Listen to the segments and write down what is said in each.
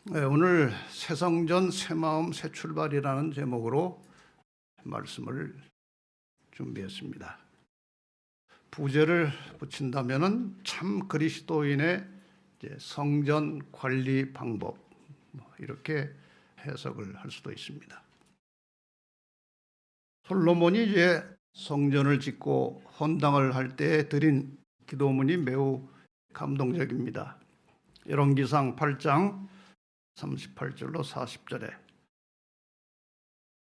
네, 오늘 새성전 새마음 새출발이라는 제목으로 말씀을 준비했습니다. 부제를 붙인다면은 참 그리스도인의 성전 관리 방법, 이렇게 해석을 할 수도 있습니다. 솔로몬이 이제 성전을 짓고 헌당을 할 때 드린 기도문이 매우 감동적입니다. 열왕기상 8장 38절로 40절에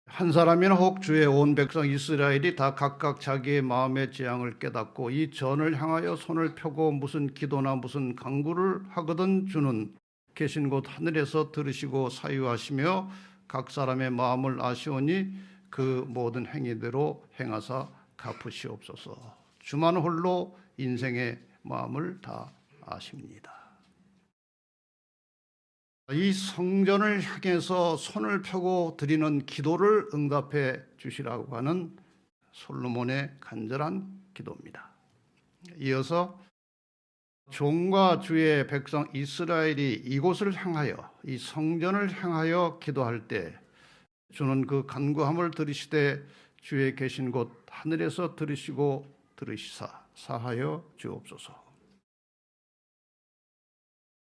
한 사람이나 혹 주의 온 백성 이스라엘이 다 각각 자기의 마음의 재앙을 깨닫고 이 전을 향하여 손을 펴고 무슨 기도나 무슨 간구를 하거든 주는 계신 곳 하늘에서 들으시고 사유하시며 각 사람의 마음을 아시오니 그 모든 행위대로 행하사 갚으시옵소서. 주만 홀로 인생의 마음을 다 아십니다. 이 성전을 향해서 손을 펴고 드리는 기도를 응답해 주시라고 하는 솔로몬의 간절한 기도입니다. 이어서 종과 주의 백성 이스라엘이 이곳을 향하여, 이 성전을 향하여 기도할 때 주는 그 간구함을 들으시되 주의 계신 곳 하늘에서 들으시고 들으시사 사하여 주옵소서.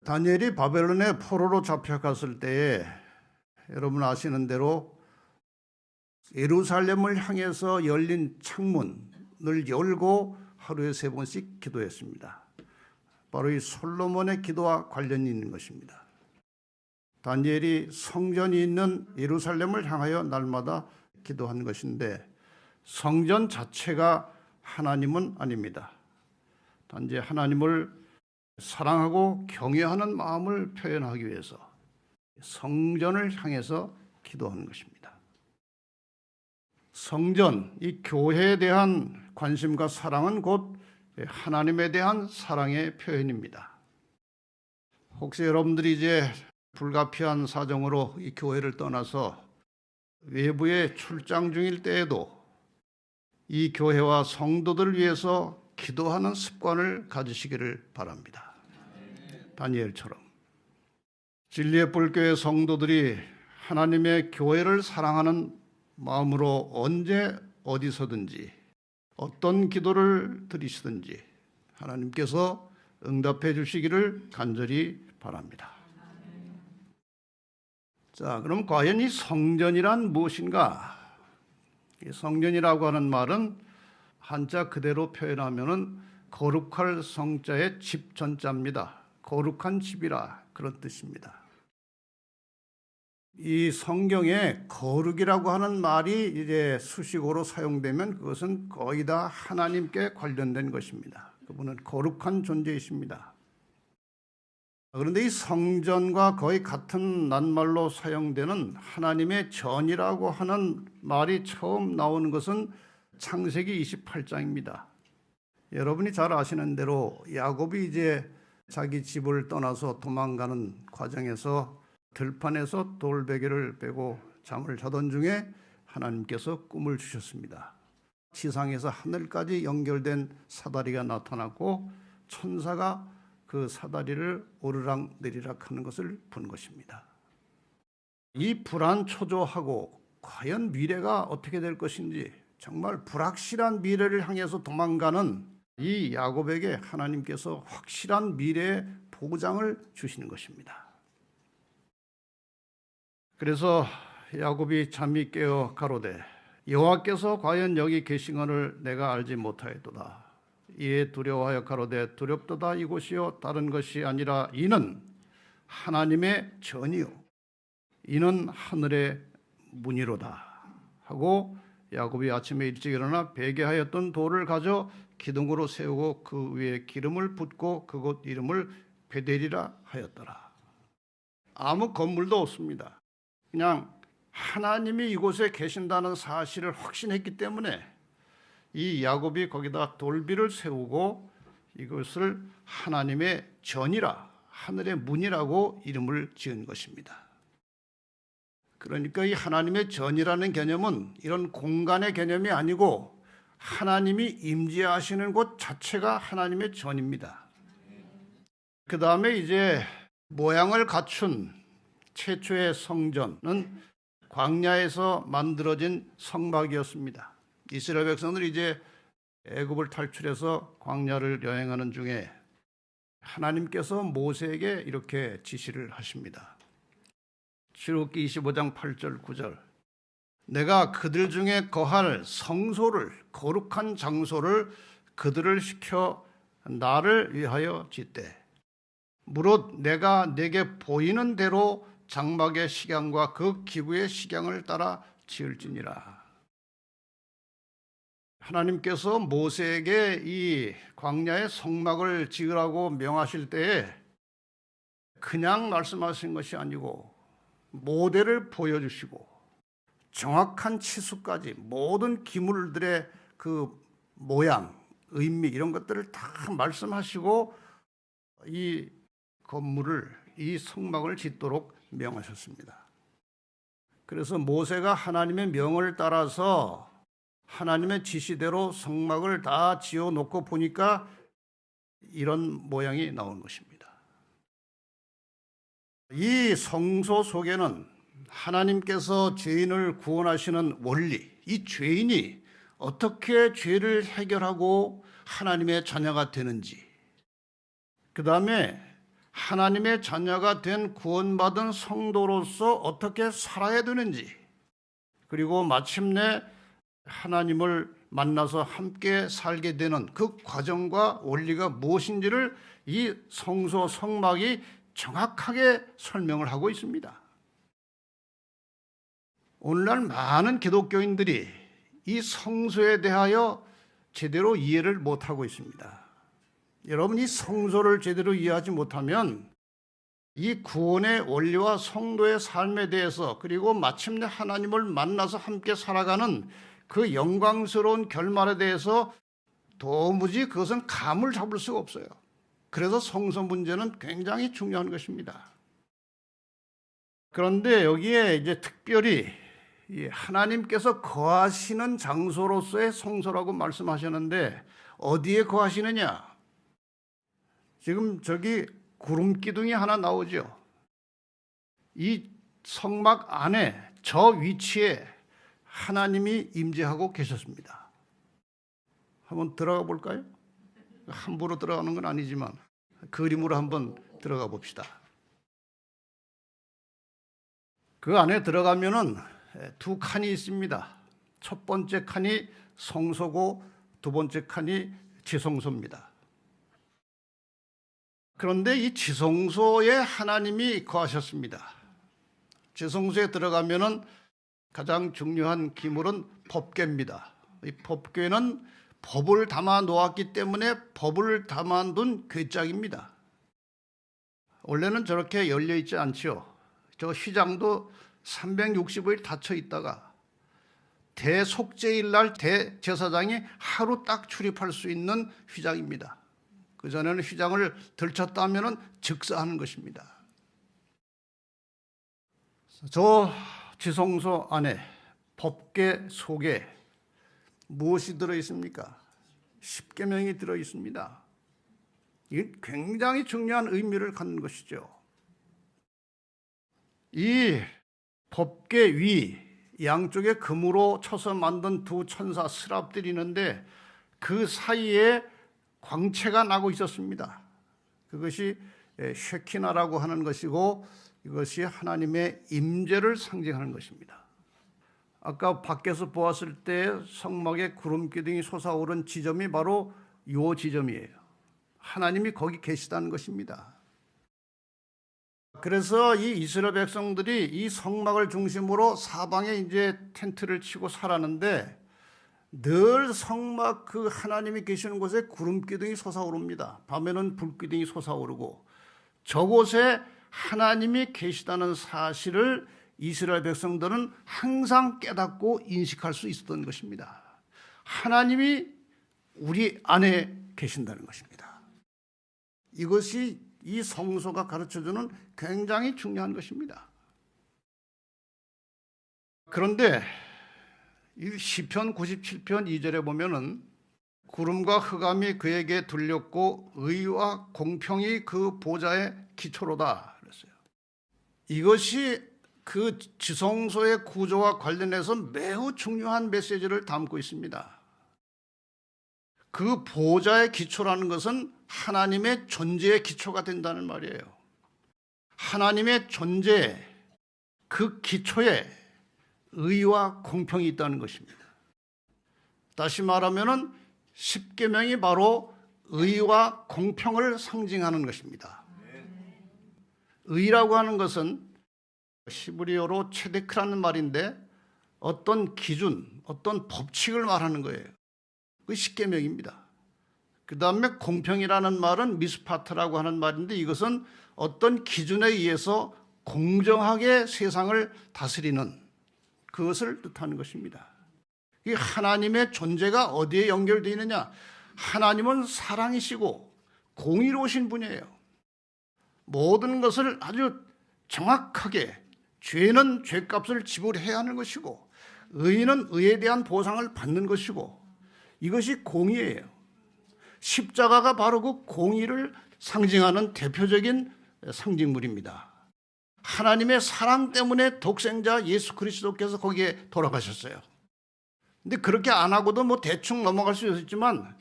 다니엘이 바벨론의 포로로 잡혀갔을 때에 여러분 아시는 대로 예루살렘을 향해서 열린 창문을 열고 하루에 3번씩 기도했습니다. 바로 이 솔로몬의 기도와 관련이 있는 것입니다. 다니엘이 성전이 있는 예루살렘을 향하여 날마다 기도한 것인데 성전 자체가 하나님은 아닙니다. 단지 하나님을 사랑하고 경외하는 마음을 표현하기 위해서 성전을 향해서 기도하는 것입니다. 성전, 이 교회에 대한 관심과 사랑은 곧 하나님에 대한 사랑의 표현입니다. 혹시 여러분들이 이제 불가피한 사정으로 이 교회를 떠나서 외부에 출장 중일 때에도 이 교회와 성도들을 위해서 기도하는 습관을 가지시기를 바랍니다. 다니엘처럼 진리의 불교의 성도들이 하나님의 교회를 사랑하는 마음으로 언제 어디서든지 어떤 기도를 드리시든지 하나님께서 응답해 주시기를 간절히 바랍니다. 자, 그럼 과연 이 성전이란 무엇인가? 이 성전이라고 하는 말은 한자 그대로 표현하면은 거룩할 성자의 집 전자입니다. 거룩한 집이라 그런 뜻입니다. 이 성경에 거룩이라고 하는 말이 이제 수식어로 사용되면 그것은 거의 다 하나님께 관련된 것입니다. 그분은 거룩한 존재이십니다. 그런데 이 성전과 거의 같은 낱말로 사용되는 하나님의 전이라고 하는 말이 처음 나오는 것은 창세기 28장입니다. 여러분이 잘 아시는 대로 야곱이 이제 자기 집을 떠나서 도망가는 과정에서 들판에서 돌베개를 빼고 잠을 자던 중에 하나님께서 꿈을 주셨습니다. 지상에서 하늘까지 연결된 사다리가 나타났고 천사가 그 사다리를 오르락 내리락 하는 것을 본 것입니다. 이 불안초조하고 과연 미래가 어떻게 될 것인지 정말 불확실한 미래를 향해서 도망가는 이 야곱에게 하나님께서 확실한 미래의 보장을 주시는 것입니다. 그래서 야곱이 잠이 깨어 가로되 여호와께서 과연 여기 계시거늘 내가 알지 못하였도다. 이에 두려워하여 가로되 두렵도다. 이곳이요 다른 것이 아니라 이는 하나님의 전이요 이는 하늘의 문이로다 하고 야곱이 아침에 일찍 일어나 베개하였던 돌을 가져 기둥으로 세우고 그 위에 기름을 붓고 그곳 이름을 베델이라 하였더라. 아무 건물도 없습니다. 그냥 하나님이 이곳에 계신다는 사실을 확신했기 때문에 이 야곱이 거기다 돌비를 세우고 이것을 하나님의 전이라, 하늘의 문이라고 이름을 지은 것입니다. 그러니까 이 하나님의 전이라는 개념은 이런 공간의 개념이 아니고 하나님이 임재하시는 곳 자체가 하나님의 전입니다. 그 다음에 이제 모양을 갖춘 최초의 성전은 광야에서 만들어진 성막이었습니다. 이스라엘 백성들이 이제 애굽을 탈출해서 광야를 여행하는 중에 하나님께서 모세에게 이렇게 지시를 하십니다. 출애굽기 25장 8절 9절 내가 그들 중에 거할 성소를 거룩한 장소를 그들을 시켜 나를 위하여 짓되 무릇 내가 내게 보이는 대로 장막의 식양과 그 기구의 식양을 따라 지을지니라. 하나님께서 모세에게 이 광야의 성막을 지으라고 명하실 때에 그냥 말씀하신 것이 아니고 모델을 보여주시고 정확한 치수까지 모든 기물들의 그 모양, 의미 이런 것들을 다 말씀하시고 이 건물을, 이 성막을 짓도록 명하셨습니다. 그래서 모세가 하나님의 명을 따라서 하나님의 지시대로 성막을 다 지어놓고 보니까 이런 모양이 나온 것입니다. 이 성소 속에는 하나님께서 죄인을 구원하시는 원리, 이 죄인이 어떻게 죄를 해결하고 하나님의 자녀가 되는지, 그 다음에 하나님의 자녀가 된 구원받은 성도로서 어떻게 살아야 되는지, 그리고 마침내 하나님을 만나서 함께 살게 되는 그 과정과 원리가 무엇인지를 이 성소 성막이 정확하게 설명을 하고 있습니다. 오늘날 많은 기독교인들이 이 성소에 대하여 제대로 이해를 못하고 있습니다. 여러분, 이 성소를 제대로 이해하지 못하면 이 구원의 원리와 성도의 삶에 대해서 그리고 마침내 하나님을 만나서 함께 살아가는 그 영광스러운 결말에 대해서 도무지 그것은 감을 잡을 수가 없어요. 그래서 성소 문제는 굉장히 중요한 것입니다. 그런데 여기에 이제 특별히 하나님께서 거하시는 장소로서의 성소라고 말씀하셨는데 어디에 거하시느냐? 지금 저기 구름 기둥이 하나 나오죠. 이 성막 안에 저 위치에 하나님이 임재하고 계셨습니다. 한번 들어가 볼까요? 함부로 들어가는 건 아니지만 그림으로 한번 들어가 봅시다. 그 안에 들어가면은 두 칸이 있습니다. 첫 번째 칸이 성소고 두 번째 칸이 지성소입니다. 그런데 이 지성소에 하나님이 거하셨습니다. 지성소에 들어가면은 가장 중요한 기물은 법궤입니다. 이 법궤는 법을 담아 놓았기 때문에 법을 담아둔 궤장입니다. 원래는 저렇게 열려 있지 않죠. 저 휘장도 365일 닫혀 있다가 대속죄일 날 대제사장이 하루 딱 출입할 수 있는 휘장입니다. 그전에는 휘장을 들쳤다 하면 즉사하는 것입니다. 저 지성소 안에 법궤 속에 무엇이 들어있습니까? 십계명이 들어있습니다. 이게 굉장히 중요한 의미를 갖는 것이죠. 이 법궤 위 양쪽에 금으로 쳐서 만든 두 천사 스랍들이 있는데 그 사이에 광채가 나고 있었습니다. 그것이 쉐키나라고 하는 것이고 이것이 하나님의 임재를 상징하는 것입니다. 아까 밖에서 보았을 때 성막에 구름 기둥이 솟아오른 지점이 바로 이 지점이에요. 하나님이 거기 계시다는 것입니다. 그래서 이 이스라엘 백성들이 이 성막을 중심으로 사방에 이제 텐트를 치고 살았는데 늘 성막 그 하나님이 계시는 곳에 구름 기둥이 솟아오릅니다. 밤에는 불 기둥이 솟아오르고 저곳에 하나님이 계시다는 사실을 이스라엘 백성들은 항상 깨닫고 인식할 수 있었던 것입니다. 하나님이 우리 안에 계신다는 것입니다. 이것이 이 성소가 가르쳐주는 굉장히 중요한 것입니다. 그런데 이 시편 97편 2절에 보면은 구름과 흑암이 그에게 들렸고 의와 공평이 그 보좌의 기초로다 그랬어요. 이것이 그 지성소의 구조와 관련해서 매우 중요한 메시지를 담고 있습니다. 그 보좌의 기초라는 것은 하나님의 존재의 기초가 된다는 말이에요. 하나님의 존재, 그 기초에 의와 공평이 있다는 것입니다. 다시 말하면 십계명이 바로 의와 공평을 상징하는 것입니다. 의라고 하는 것은 히브리어로 체데크라는 말인데 어떤 기준, 어떤 법칙을 말하는 거예요. 그 십계명입니다. 그 다음에 공평이라는 말은 미스파트라고 하는 말인데 이것은 어떤 기준에 의해서 공정하게 세상을 다스리는 그것을 뜻하는 것입니다. 이 하나님의 존재가 어디에 연결되어 있느냐? 하나님은 사랑이시고 공의로우신 분이에요. 모든 것을 아주 정확하게 죄는 죄값을 지불해야 하는 것이고 의는 의에 대한 보상을 받는 것이고 이것이 공의예요. 십자가가 바로 그 공의를 상징하는 대표적인 상징물입니다. 하나님의 사랑 때문에 독생자 예수 그리스도께서 거기에 돌아가셨어요. 근데 그렇게 안 하고도 뭐 대충 넘어갈 수 있었지만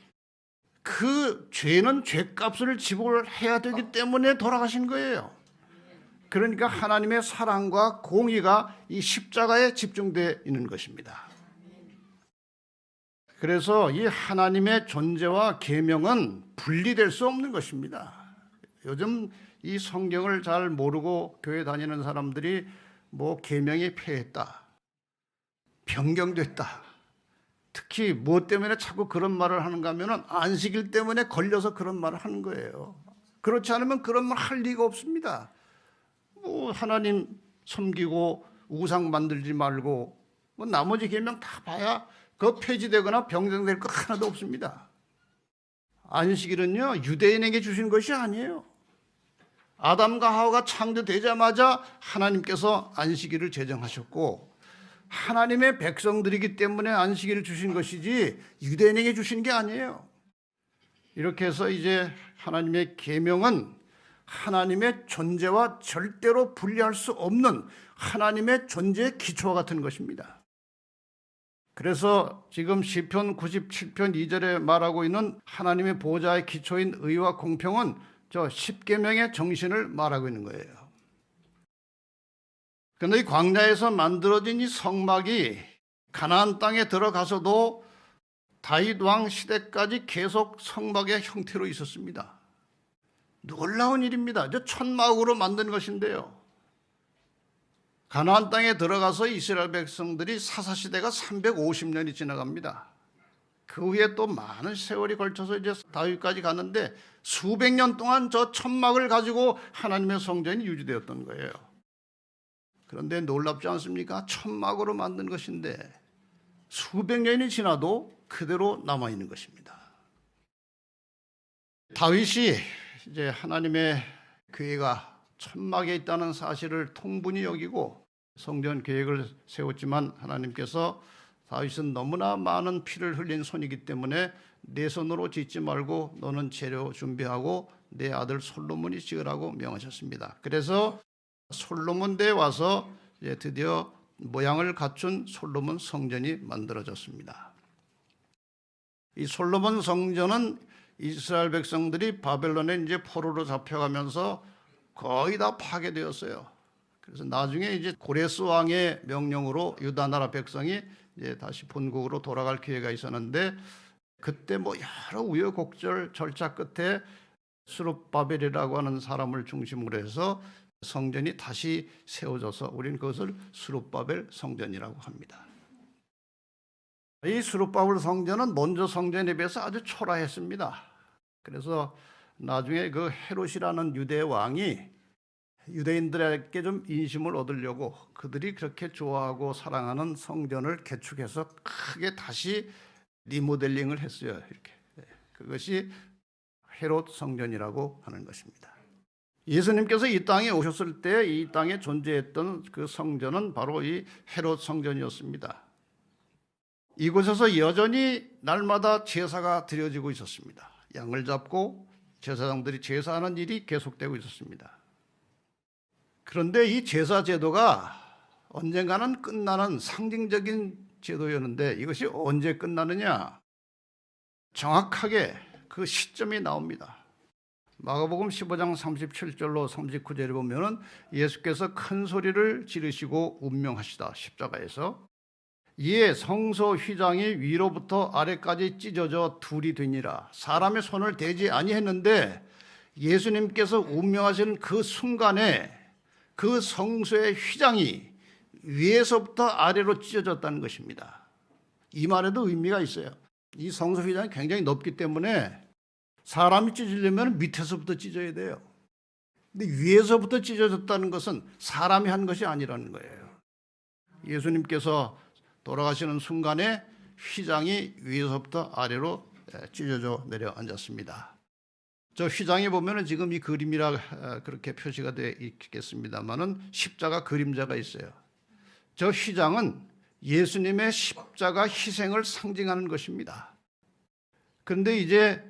그 죄는 죄값을 지불해야 되기 때문에 돌아가신 거예요. 그러니까 하나님의 사랑과 공의가 이 십자가에 집중되어 있는 것입니다. 그래서 이 하나님의 존재와 계명은 분리될 수 없는 것입니다. 요즘 이 성경을 잘 모르고 교회 다니는 사람들이 뭐 계명이 폐했다, 변경됐다. 특히 무엇 때문에 자꾸 그런 말을 하는가 하면 안식일 때문에 걸려서 그런 말을 하는 거예요. 그렇지 않으면 그런 말 할 리가 없습니다. 뭐 하나님 섬기고 우상 만들지 말고 뭐 나머지 계명 다 봐야 그 폐지되거나 변경될 거 하나도 없습니다. 안식일은요 유대인에게 주신 것이 아니에요. 아담과 하와가 창조되자마자 하나님께서 안식일을 제정하셨고 하나님의 백성들이기 때문에 안식일을 주신 것이지 유대인에게 주신 게 아니에요. 이렇게 해서 이제 하나님의 계명은 하나님의 존재와 절대로 분리할 수 없는 하나님의 존재의 기초와 같은 것입니다. 그래서 지금 시편 97편 2절에 말하고 있는 하나님의 보좌의 기초인 의와 공평은 저 십계명의 정신을 말하고 있는 거예요. 그런데 이 광야에서 만들어진 이 성막이 가나안 땅에 들어가서도 다윗 왕 시대까지 계속 성막의 형태로 있었습니다. 놀라운 일입니다. 저 천막으로 만든 것인데요. 가나안 땅에 들어가서 이스라엘 백성들이 사사시대가 350년이 지나갑니다. 그 후에 또 많은 세월이 걸쳐서 이제 다윗까지 갔는데 수백 년 동안 저 천막을 가지고 하나님의 성전이 유지되었던 거예요. 그런데 놀랍지 않습니까? 천막으로 만든 것인데 수백 년이 지나도 그대로 남아있는 것입니다. 다윗이 이제 하나님의 교회가 천막에 있다는 사실을 통분히 여기고 성전 계획을 세웠지만 하나님께서 다윗은 너무나 많은 피를 흘린 손이기 때문에 내 손으로 짓지 말고 너는 재료 준비하고 내 아들 솔로몬이 지으라고 명하셨습니다. 그래서 솔로몬대에 와서 이제 드디어 모양을 갖춘 솔로몬 성전이 만들어졌습니다. 이 솔로몬 성전은 이스라엘 백성들이 바벨론에 이제 포로로 잡혀가면서 거의 다 파괴되었어요. 그래서 나중에 이제 고레스 왕의 명령으로 유다 나라 백성이 이제 다시 본국으로 돌아갈 기회가 있었는데 그때 뭐 여러 우여곡절 절차 끝에 스룹바벨이라고 하는 사람을 중심으로 해서 성전이 다시 세워져서 우리는 그것을 스룹바벨 성전이라고 합니다. 이 스룹바벨 성전은 먼저 성전에 비해서 아주 초라했습니다. 그래서 나중에 그 헤롯이라는 유대 왕이 유대인들에게 좀 인심을 얻으려고 그들이 그렇게 좋아하고 사랑하는 성전을 개축해서 크게 다시 리모델링을 했어요. 이렇게. 그것이 헤롯 성전이라고 하는 것입니다. 예수님께서 이 땅에 오셨을 때 이 땅에 존재했던 그 성전은 바로 이 헤롯 성전이었습니다. 이곳에서 여전히 날마다 제사가 드려지고 있었습니다. 양을 잡고 제사장들이 제사하는 일이 계속되고 있었습니다. 그런데 이 제사 제도가 언젠가는 끝나는 상징적인 제도였는데 이것이 언제 끝나느냐? 정확하게 그 시점이 나옵니다. 마가복음 15장 37절로 39절에 보면은 예수께서 큰 소리를 지르시고 운명하시다 십자가에서 이에 성소 휘장이 위로부터 아래까지 찢어져 둘이 되니라. 사람의 손을 대지 아니했는데 예수님께서 운명하시는 그 순간에 그 성소의 휘장이 위에서부터 아래로 찢어졌다는 것입니다. 이 말에도 의미가 있어요. 이 성소 휘장이 굉장히 높기 때문에 사람이 찢으려면 밑에서부터 찢어야 돼요. 근데 위에서부터 찢어졌다는 것은 사람이 한 것이 아니라는 거예요. 예수님께서 돌아가시는 순간에 휘장이 위에서부터 아래로 찢어져 내려앉았습니다. 저 휘장에 보면은 지금 이 그림이라 그렇게 표시가 되어 있겠습니다만은 십자가 그림자가 있어요. 저 휘장은 예수님의 십자가 희생을 상징하는 것입니다. 그런데 이제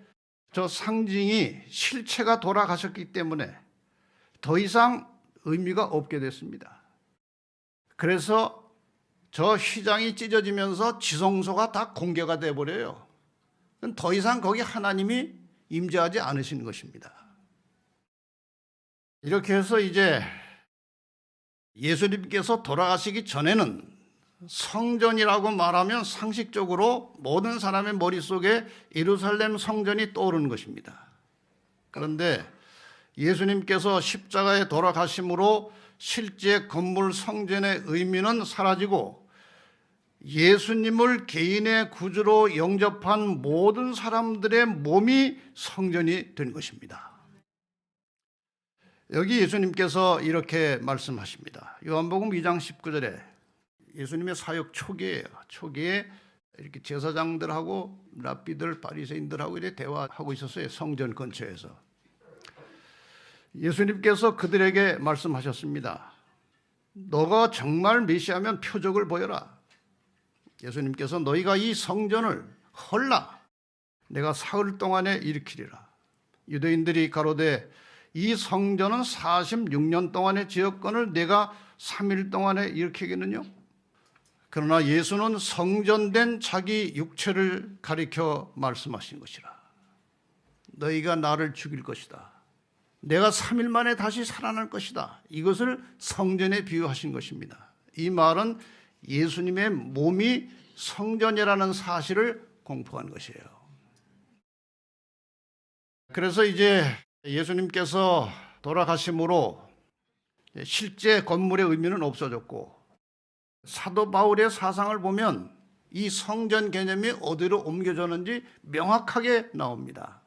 저 상징이 실체가 돌아가셨기 때문에 더 이상 의미가 없게 됐습니다. 그래서 저 휘장이 찢어지면서 지성소가 다 공개가 돼버려요. 더 이상 거기 하나님이 임재하지 않으시는 것입니다. 이렇게 해서 이제 예수님께서 돌아가시기 전에는 성전이라고 말하면 상식적으로 모든 사람의 머릿속에 예루살렘 성전이 떠오르는 것입니다. 그런데 예수님께서 십자가에 돌아가심으로 실제 건물 성전의 의미는 사라지고 예수님을 개인의 구주로 영접한 모든 사람들의 몸이 성전이 된 것입니다. 여기 예수님께서 이렇게 말씀하십니다. 요한복음 2장 19절에 예수님의 사역 초기에요. 초기에 이렇게 제사장들하고 랍비들, 바리새인들하고 이렇게 대화하고 있었어요. 성전 근처에서. 예수님께서 그들에게 말씀하셨습니다. 너가 정말 메시아면 표적을 보여라. 예수님께서 너희가 이 성전을 헐라 내가 사흘 동안에 일으키리라. 유대인들이 가로되 이 성전은 46년 동안의 지역권을 내가 3일 동안에 일으키겠느냐? 그러나 예수는 성전된 자기 육체를 가리켜 말씀하신 것이라. 너희가 나를 죽일 것이다. 내가 3일 만에 다시 살아날 것이다. 이것을 성전에 비유하신 것입니다. 이 말은 예수님의 몸이 성전이라는 사실을 공포한 것이에요. 그래서 이제 예수님께서 돌아가심으로 실제 건물의 의미는 없어졌고 사도 바울의 사상을 보면 이 성전 개념이 어디로 옮겨졌는지 명확하게 나옵니다.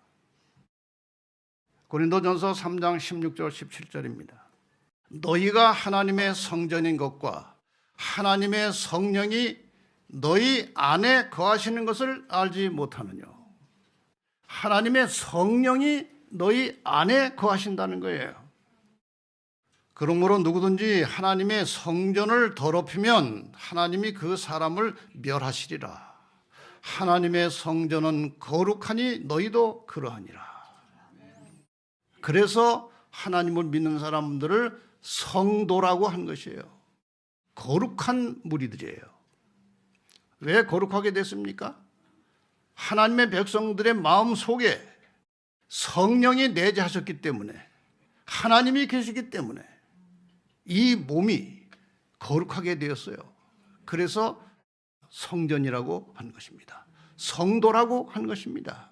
고린도전서 3장 16절 17절입니다. 너희가 하나님의 성전인 것과 하나님의 성령이 너희 안에 거하시는 것을 알지 못하느냐. 하나님의 성령이 너희 안에 거하신다는 거예요. 그러므로 누구든지 하나님의 성전을 더럽히면 하나님이 그 사람을 멸하시리라. 하나님의 성전은 거룩하니 너희도 그러하니라. 그래서 하나님을 믿는 사람들을 성도라고 한 것이에요. 거룩한 무리들이에요. 왜 거룩하게 됐습니까? 하나님의 백성들의 마음 속에 성령이 내재하셨기 때문에, 하나님이 계시기 때문에 이 몸이 거룩하게 되었어요. 그래서 성전이라고 한 것입니다. 성도라고 한 것입니다.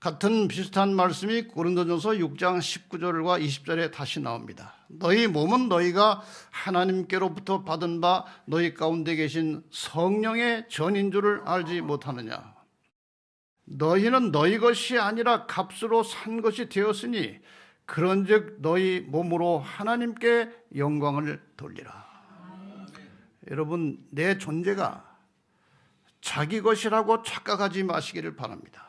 같은 비슷한 말씀이 고린도전서 6장 19절과 20절에 다시 나옵니다. 너희 몸은 너희가 하나님께로부터 받은 바 너희 가운데 계신 성령의 전인 줄을 알지 못하느냐. 너희는 너희 것이 아니라 값으로 산 것이 되었으니 그런즉 너희 몸으로 하나님께 영광을 돌리라. 여러분, 내 존재가 자기 것이라고 착각하지 마시기를 바랍니다.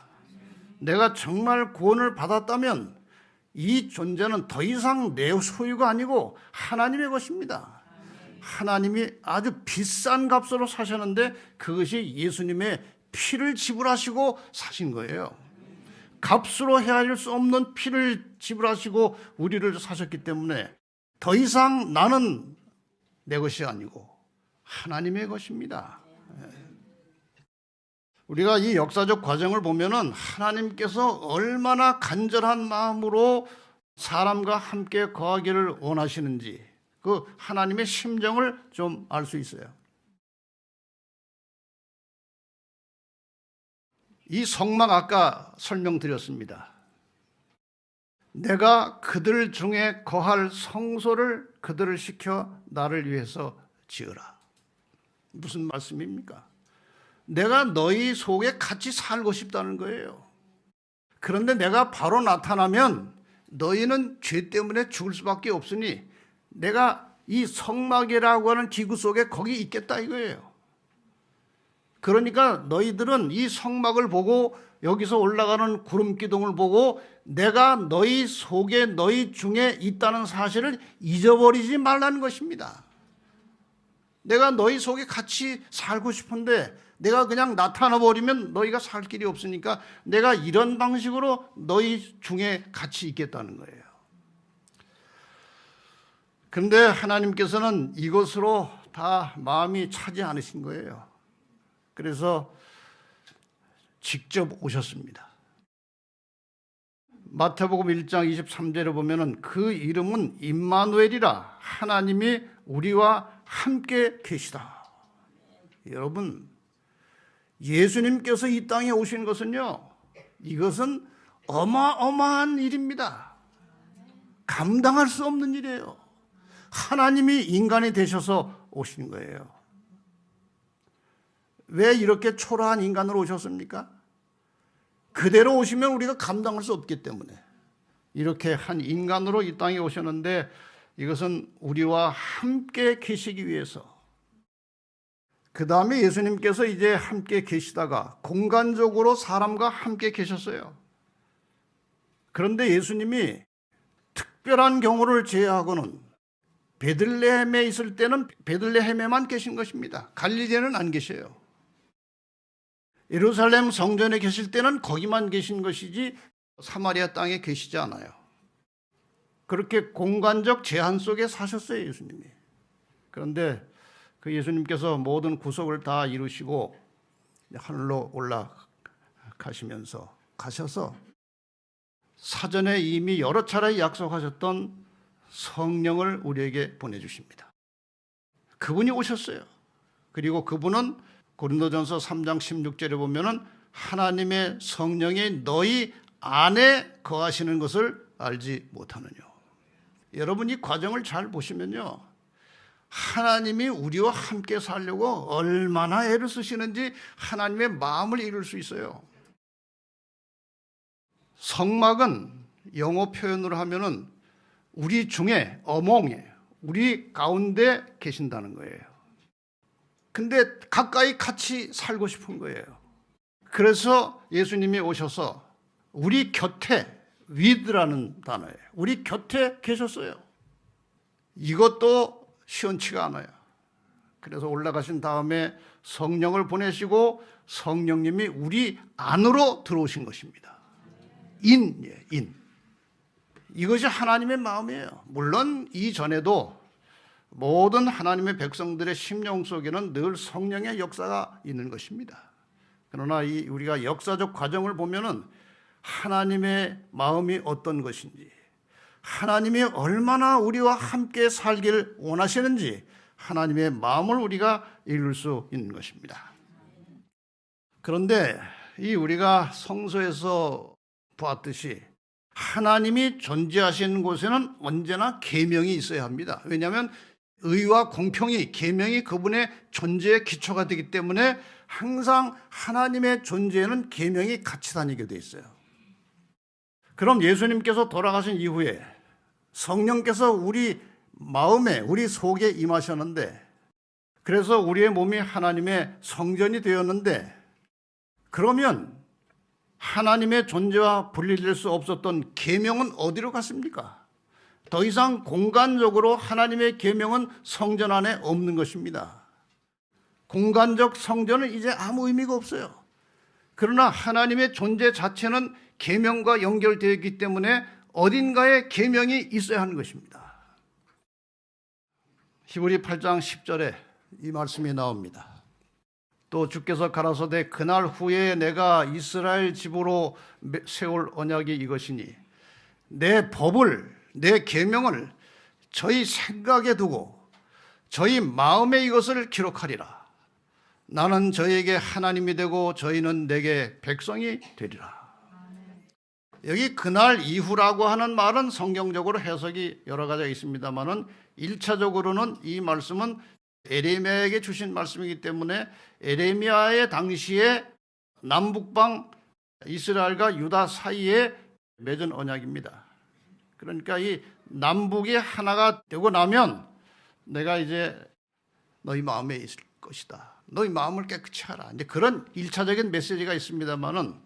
내가 정말 구원을 받았다면 이 존재는 더 이상 내 소유가 아니고 하나님의 것입니다. 하나님이 아주 비싼 값으로 사셨는데 그것이 예수님의 피를 지불하시고 사신 거예요. 값으로 헤아릴 수 없는 피를 지불하시고 우리를 사셨기 때문에 더 이상 나는 내 것이 아니고 하나님의 것입니다. 우리가 이 역사적 과정을 보면은 하나님께서 얼마나 간절한 마음으로 사람과 함께 거하기를 원하시는지 그 하나님의 심정을 좀 알 수 있어요. 이 성막 아까 설명드렸습니다. 내가 그들 중에 거할 성소를 그들을 시켜 나를 위해서 지으라. 무슨 말씀입니까? 내가 너희 속에 같이 살고 싶다는 거예요. 그런데 내가 바로 나타나면 너희는 죄 때문에 죽을 수밖에 없으니 내가 이 성막이라고 하는 기구 속에 거기 있겠다 이거예요. 그러니까 너희들은 이 성막을 보고 여기서 올라가는 구름 기둥을 보고 내가 너희 속에 너희 중에 있다는 사실을 잊어버리지 말라는 것입니다. 내가 너희 속에 같이 살고 싶은데 내가 그냥 나타나 버리면 너희가 살 길이 없으니까 내가 이런 방식으로 너희 중에 같이 있겠다는 거예요. 그런데 하나님께서는 이것으로 다 마음이 차지 않으신 거예요. 그래서 직접 오셨습니다. 마태복음 1장 23절에 보면은 그 이름은 임마누엘이라 하나님이 우리와 함께 계시다. 여러분, 예수님께서 이 땅에 오신 것은요, 이것은 어마어마한 일입니다. 감당할 수 없는 일이에요. 하나님이 인간이 되셔서 오신 거예요. 왜 이렇게 초라한 인간으로 오셨습니까? 그대로 오시면 우리가 감당할 수 없기 때문에 이렇게 한 인간으로 이 땅에 오셨는데 이것은 우리와 함께 계시기 위해서. 그 다음에 예수님께서 이제 함께 계시다가 공간적으로 사람과 함께 계셨어요. 그런데 예수님이 특별한 경우를 제외하고는 베들레헴에 있을 때는 베들레헴에만 계신 것입니다. 갈릴리에는 안 계셔요. 예루살렘 성전에 계실 때는 거기만 계신 것이지 사마리아 땅에 계시지 않아요. 그렇게 공간적 제한 속에 사셨어요, 예수님이. 그런데 그 예수님께서 모든 구속을 다 이루시고 하늘로 올라가시면서 가셔서 사전에 이미 여러 차례 약속하셨던 성령을 우리에게 보내주십니다. 그분이 오셨어요. 그리고 그분은 고린도전서 3장 16절에 보면은 하나님의 성령이 너희 안에 거하시는 것을 알지 못하느냐. 여러분 이 과정을 잘 보시면요, 하나님이 우리와 함께 살려고 얼마나 애를 쓰시는지 하나님의 마음을 이룰 수 있어요. 성막은 영어 표현으로 하면은 우리 중에 어몽에 우리 가운데 계신다는 거예요. 근데 가까이 같이 살고 싶은 거예요. 그래서 예수님이 오셔서 우리 곁에, with라는 단어예요. 우리 곁에 계셨어요. 이것도 시원치가 않아요. 그래서 올라가신 다음에 성령을 보내시고 성령님이 우리 안으로 들어오신 것입니다. 인. 이것이 하나님의 마음이에요. 물론 이전에도 모든 하나님의 백성들의 심령 속에는 늘 성령의 역사가 있는 것입니다. 그러나 우리가 역사적 과정을 보면은 하나님의 마음이 어떤 것인지, 하나님이 얼마나 우리와 함께 살기를 원하시는지 하나님의 마음을 우리가 읽을 수 있는 것입니다. 그런데 우리가 성서에서 보았듯이 하나님이 존재하시는 곳에는 언제나 계명이 있어야 합니다. 왜냐하면 의와 공평이, 계명이 그분의 존재의 기초가 되기 때문에 항상 하나님의 존재에는 계명이 같이 다니게 돼 있어요. 그럼 예수님께서 돌아가신 이후에 성령께서 우리 마음에, 우리 속에 임하셨는데, 그래서 우리의 몸이 하나님의 성전이 되었는데, 그러면 하나님의 존재와 분리될 수 없었던 계명은 어디로 갔습니까? 더 이상 공간적으로 하나님의 계명은 성전 안에 없는 것입니다. 공간적 성전은 이제 아무 의미가 없어요. 그러나 하나님의 존재 자체는 계명과 연결되어 있기 때문에 어딘가에 계명이 있어야 하는 것입니다. 히브리 8장 10절에 이 말씀이 나옵니다. 또 주께서 가라사대 그날 후에 내가 이스라엘 집으로 세울 언약이 이것이니 내 법을 내 계명을 저희 생각에 두고 저희 마음에 이것을 기록하리라. 나는 저희에게 하나님이 되고 저희는 내게 백성이 되리라. 여기 그날 이후라고 하는 말은 성경적으로 해석이 여러 가지가 있습니다만은 1차적으로는 이 말씀은 에레미야에게 주신 말씀이기 때문에 에레미야의 당시에 남북방 이스라엘과 유다 사이에 맺은 언약입니다. 그러니까 이 남북이 하나가 되고 나면 내가 이제 너희 마음에 있을 것이다. 너희 마음을 깨끗이 하라. 이제 그런 1차적인 메시지가 있습니다만은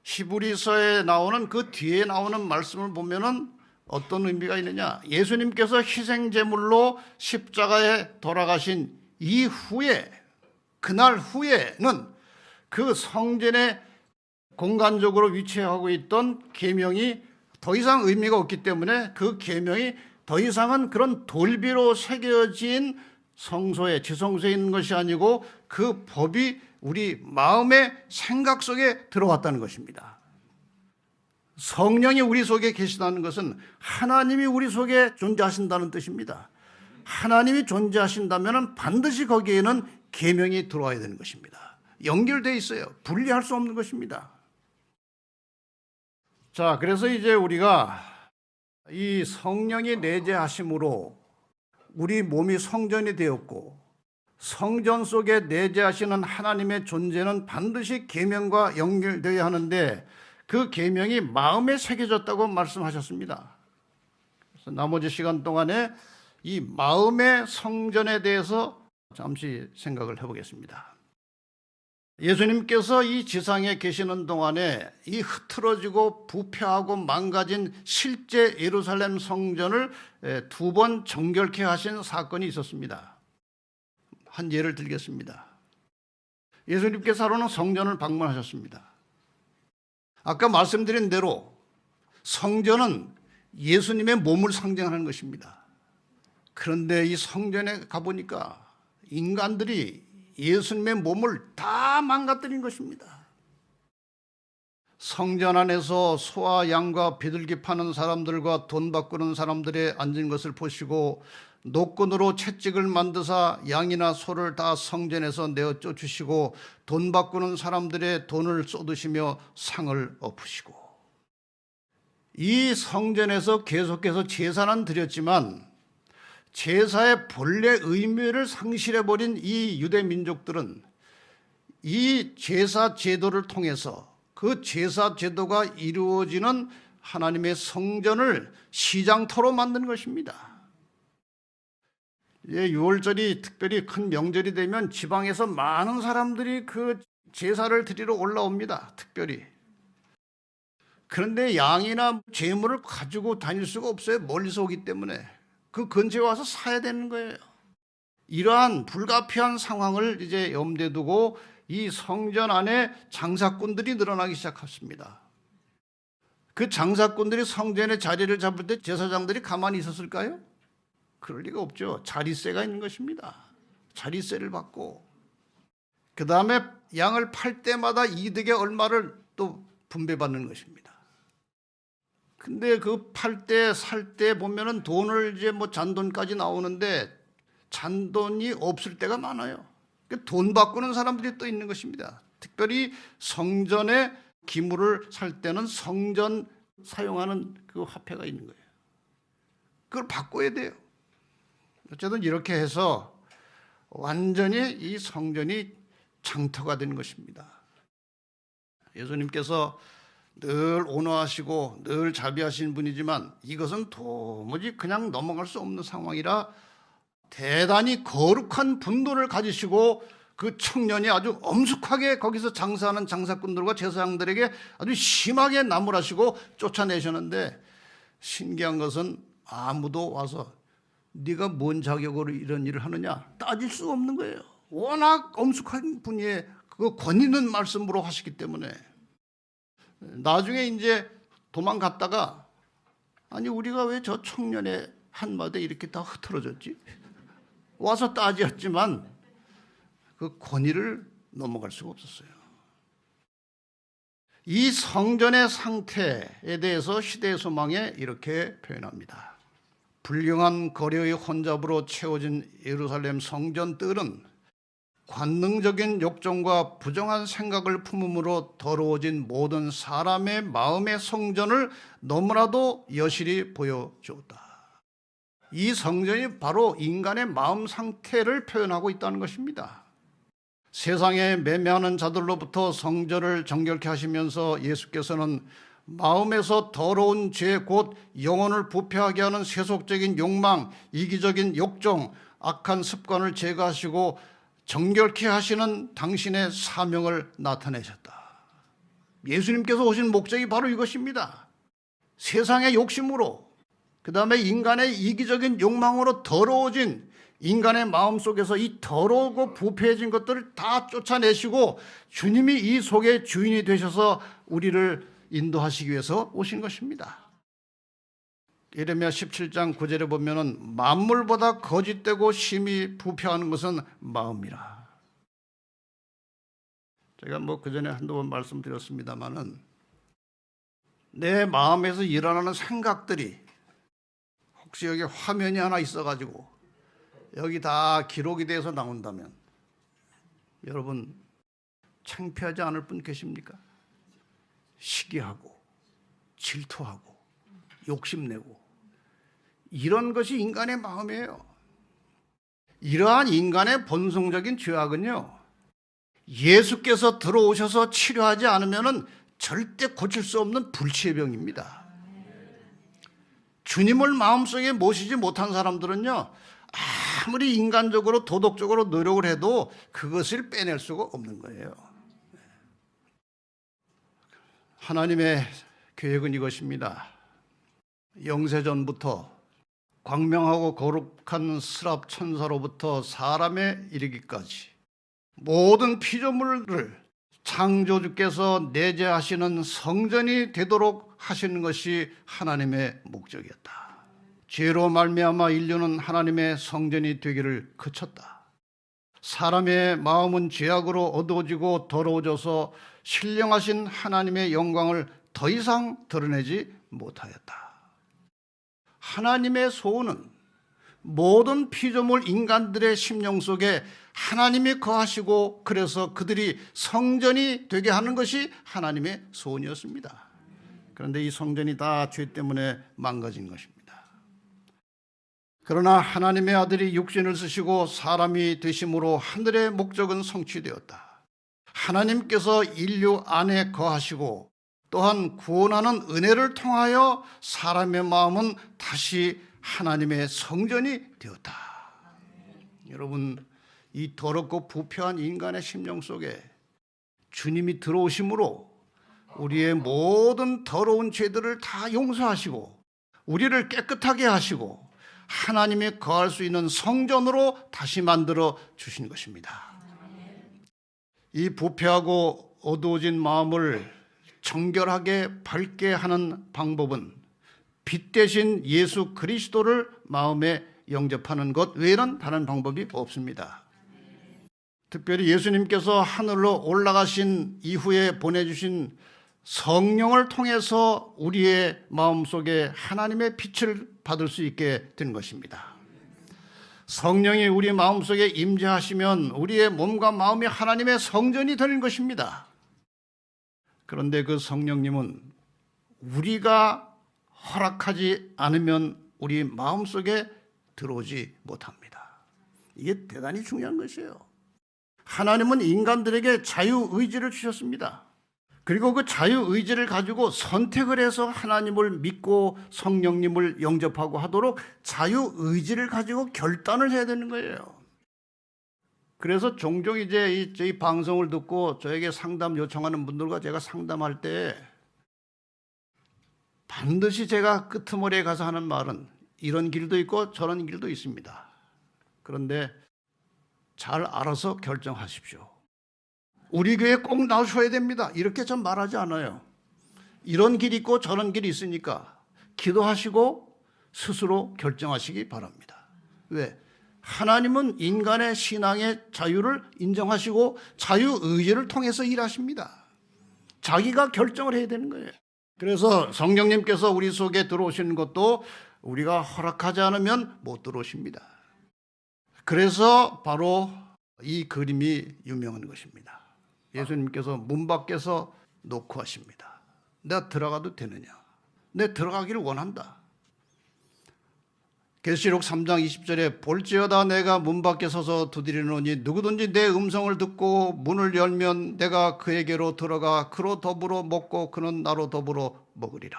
히브리서에 나오는 그 뒤에 나오는 말씀을 보면은 어떤 의미가 있느냐? 예수님께서 희생 제물로 십자가에 돌아가신 이후에 그날 후에는 그 성전에 공간적으로 위치하고 있던 계명이 더 이상 의미가 없기 때문에 그 계명이 더 이상은 그런 돌비로 새겨진 성소에 지성소에 있는 것이 아니고 그 법이 우리 마음의 생각 속에 들어왔다는 것입니다. 성령이 우리 속에 계시다는 것은 하나님이 우리 속에 존재하신다는 뜻입니다. 하나님이 존재하신다면 반드시 거기에는 계명이 들어와야 되는 것입니다. 연결되어 있어요. 분리할 수 없는 것입니다. 자, 그래서 이제 우리가 이 성령이 내재하심으로 우리 몸이 성전이 되었고 성전 속에 내재하시는 하나님의 존재는 반드시 계명과 연결되어야 하는데 그 계명이 마음에 새겨졌다고 말씀하셨습니다. 그래서 나머지 시간 동안에 이 마음의 성전에 대해서 잠시 생각을 해보겠습니다. 예수님께서 이 지상에 계시는 동안에 이 흐트러지고 부패하고 망가진 실제 예루살렘 성전을 2번 정결케 하신 사건이 있었습니다. 한 예를 들겠습니다. 예수님께서 하루는 성전을 방문하셨습니다. 아까 말씀드린 대로 성전은 예수님의 몸을 상징하는 것입니다. 그런데 이 성전에 가보니까 인간들이 예수님의 몸을 다 망가뜨린 것입니다. 성전 안에서 소와 양과 비둘기 파는 사람들과 돈 바꾸는 사람들의 앉은 것을 보시고 노끈으로 채찍을 만드사 양이나 소를 다 성전에서 내어 쫓으시고 돈 바꾸는 사람들의 돈을 쏟으시며 상을 엎으시고 이 성전에서 계속해서 제사는 드렸지만 제사의 본래 의미를 상실해버린 이 유대 민족들은 이 제사 제도를 통해서 그 제사 제도가 이루어지는 하나님의 성전을 시장터로 만드는 것입니다. 6월절이 특별히 큰 명절이 되면 지방에서 많은 사람들이 그 제사를 드리러 올라옵니다. 특별히. 그런데 양이나 재물을 가지고 다닐 수가 없어요. 멀리서 오기 때문에. 그 근처에 와서 사야 되는 거예요. 이러한 불가피한 상황을 이제 염두에 두고 이 성전 안에 장사꾼들이 늘어나기 시작했습니다. 그 장사꾼들이 성전에 자리를 잡을 때 제사장들이 가만히 있었을까요? 그럴 리가 없죠. 자리세가 있는 것입니다. 자리세를 받고 그 다음에 양을 팔 때마다 이득의 얼마를 또 분배받는 것입니다. 근데 그 팔 때, 살 때 보면은 돈을 이제 뭐 잔돈까지 나오는데 잔돈이 없을 때가 많아요. 돈 바꾸는 사람들이 또 있는 것입니다. 특별히 성전의 기물을 살 때는 성전 사용하는 그 화폐가 있는 거예요. 그걸 바꿔야 돼요. 어쨌든 이렇게 해서 완전히 이 성전이 장터가 된 것입니다. 예수님께서 늘 온화하시고 늘 자비하신 분이지만 이것은 도무지 그냥 넘어갈 수 없는 상황이라 대단히 거룩한 분노를 가지시고 그 청년이 아주 엄숙하게 거기서 장사하는 장사꾼들과 제사장들에게 아주 심하게 나무라시고 쫓아내셨는데 신기한 것은 아무도 와서 네가 뭔 자격으로 이런 일을 하느냐 따질 수 없는 거예요. 워낙 엄숙한 분이의 그 권위 있는 말씀으로 하시기 때문에 나중에 이제 도망갔다가 아니 우리가 왜 저 청년의 한마디에 이렇게 다 흐트러졌지? 와서 따지었지만 그 권위를 넘어갈 수가 없었어요. 이 성전의 상태에 대해서 시대의 소망에 이렇게 표현합니다. 불경한 거리의 혼잡으로 채워진 예루살렘 성전 뜰은 관능적인 욕정과 부정한 생각을 품음으로 더러워진 모든 사람의 마음의 성전을 너무나도 여실히 보여주었다. 이 성전이 바로 인간의 마음 상태를 표현하고 있다는 것입니다. 세상에 매매하는 자들로부터 성전을 정결케 하시면서 예수께서는 마음에서 더러운 죄 곧 영혼을 부패하게 하는 세속적인 욕망, 이기적인 욕정, 악한 습관을 제거하시고 정결케 하시는 당신의 사명을 나타내셨다. 예수님께서 오신 목적이 바로 이것입니다. 세상의 욕심으로, 그 다음에 인간의 이기적인 욕망으로 더러워진 인간의 마음속에서 이 더러우고 부패해진 것들을 다 쫓아내시고 주님이 이 속의 주인이 되셔서 우리를 인도하시기 위해서 오신 것입니다. 예레미야 17장 9절에 보면은 만물보다 거짓되고 심히 부패하는 것은 마음이라. 제가 그전에 한두 번 말씀드렸습니다마는 내 마음에서 일어나는 생각들이 혹시 여기 화면이 하나 있어가지고 여기 다 기록이 돼서 나온다면 여러분 창피하지 않을 분 계십니까? 시기하고 질투하고 욕심내고 이런 것이 인간의 마음이에요. 이러한 인간의 본성적인 죄악은요, 예수께서 들어오셔서 치료하지 않으면 절대 고칠 수 없는 불치의 병입니다. 주님을 마음속에 모시지 못한 사람들은요, 아무리 인간적으로 도덕적으로 노력을 해도 그것을 빼낼 수가 없는 거예요. 하나님의 계획은 이것입니다. 영세전부터 광명하고 거룩한 스랍 천사로부터 사람에 이르기까지 모든 피조물을 창조주께서 내재하시는 성전이 되도록 하시는 것이 하나님의 목적이었다. 죄로 말미암아 인류는 하나님의 성전이 되기를 그쳤다. 사람의 마음은 죄악으로 어두워지고 더러워져서 신령하신 하나님의 영광을 더 이상 드러내지 못하였다. 하나님의 소원은 모든 피조물 인간들의 심령 속에 하나님이 거하시고 그래서 그들이 성전이 되게 하는 것이 하나님의 소원이었습니다. 그런데 이 성전이 다 죄 때문에 망가진 것입니다. 그러나 하나님의 아들이 육신을 쓰시고 사람이 되심으로 하늘의 목적은 성취되었다. 하나님께서 인류 안에 거하시고 또한 구원하는 은혜를 통하여 사람의 마음은 다시 하나님의 성전이 되었다. 여러분, 이 더럽고 부패한 인간의 심령 속에 주님이 들어오심으로 우리의 모든 더러운 죄들을 다 용서하시고 우리를 깨끗하게 하시고 하나님이 거할 수 있는 성전으로 다시 만들어 주신 것입니다. 이 부패하고 어두워진 마음을 정결하게 밝게 하는 방법은 빛 대신 예수 그리스도를 마음에 영접하는 것 외에는 다른 방법이 없습니다. 특별히 예수님께서 하늘로 올라가신 이후에 보내주신 성령을 통해서 우리의 마음속에 하나님의 빛을 받을 수 있게 된 것입니다. 성령이 우리 마음속에 임재하시면 우리의 몸과 마음이 하나님의 성전이 되는 것입니다. 그런데 그 성령님은 우리가 허락하지 않으면 우리 마음속에 들어오지 못합니다. 이게 대단히 중요한 것이에요. 하나님은 인간들에게 자유의지를 주셨습니다. 그리고 그 자유의지를 가지고 선택을 해서 하나님을 믿고 성령님을 영접하고 하도록 자유의지를 가지고 결단을 해야 되는 거예요. 그래서 종종 이제 이 방송을 듣고 저에게 상담 요청하는 분들과 제가 상담할 때 반드시 제가 끄트머리에 가서 하는 말은 이런 길도 있고 저런 길도 있습니다. 그런데 잘 알아서 결정하십시오. 우리 교회에 꼭 나오셔야 됩니다. 이렇게 전 말하지 않아요. 이런 길이 있고 저런 길이 있으니까 기도하시고 스스로 결정하시기 바랍니다. 왜? 하나님은 인간의 신앙의 자유를 인정하시고 자유의지를 통해서 일하십니다. 자기가 결정을 해야 되는 거예요. 그래서 성령님께서 우리 속에 들어오시는 것도 우리가 허락하지 않으면 못 들어오십니다. 그래서 바로 이 그림이 유명한 것입니다. 예수님께서 문 밖에서 놓고 하십니다. 내가 들어가도 되느냐? 내 들어가기를 원한다. 계시록 3장 20절에 볼지어다 내가 문 밖에 서서 두드리노니 누구든지 내 음성을 듣고 문을 열면 내가 그에게로 들어가 그로 더불어 먹고 그는 나로 더불어 먹으리라.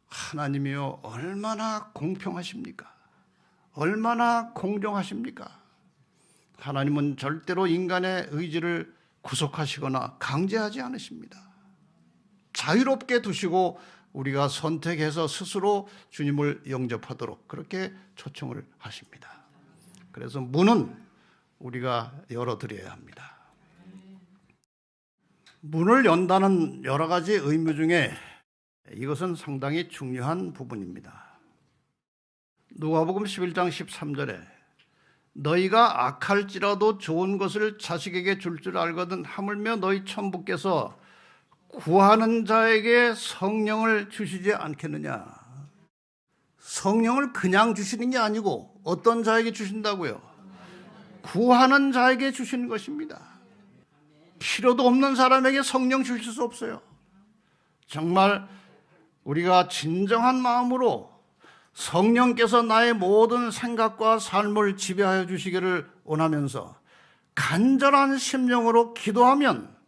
하나님이요 얼마나 공평하십니까? 얼마나 공정하십니까? 하나님은 절대로 인간의 의지를 구속하시거나 강제하지 않으십니다. 자유롭게 두시고 우리가 선택해서 스스로 주님을 영접하도록 그렇게 초청을 하십니다. 그래서 문은 우리가 열어드려야 합니다. 문을 연다는 여러 가지 의미 중에 이것은 상당히 중요한 부분입니다. 누가복음 11장 13절에 너희가 악할지라도 좋은 것을 자식에게 줄 줄 알거든 하물며 너희 천부께서 구하는 자에게 성령을 주시지 않겠느냐. 성령을 그냥 주시는 게 아니고 어떤 자에게 주신다고요? 구하는 자에게 주시는 것입니다. 필요도 없는 사람에게 성령 주실 수 없어요. 정말 우리가 진정한 마음으로 성령께서 나의 모든 생각과 삶을 지배하여 주시기를 원하면서 간절한 심령으로 기도하면